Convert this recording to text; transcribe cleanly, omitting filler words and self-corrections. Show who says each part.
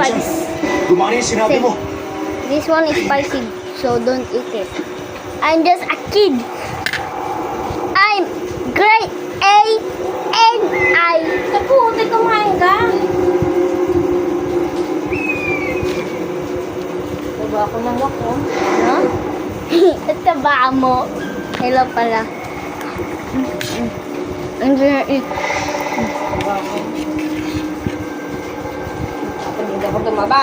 Speaker 1: Congratulations! Gumana yung sinabi mo.
Speaker 2: This one is spicy, so don't eat it. I'm just a kid. I'm grade A and I.
Speaker 3: Kaputi, kumain ka. Diba ako ng wako?
Speaker 2: No? Taba mo. Hello pala. I'm gonna eat.
Speaker 3: Diba ako? Ako hindi ako tumaba.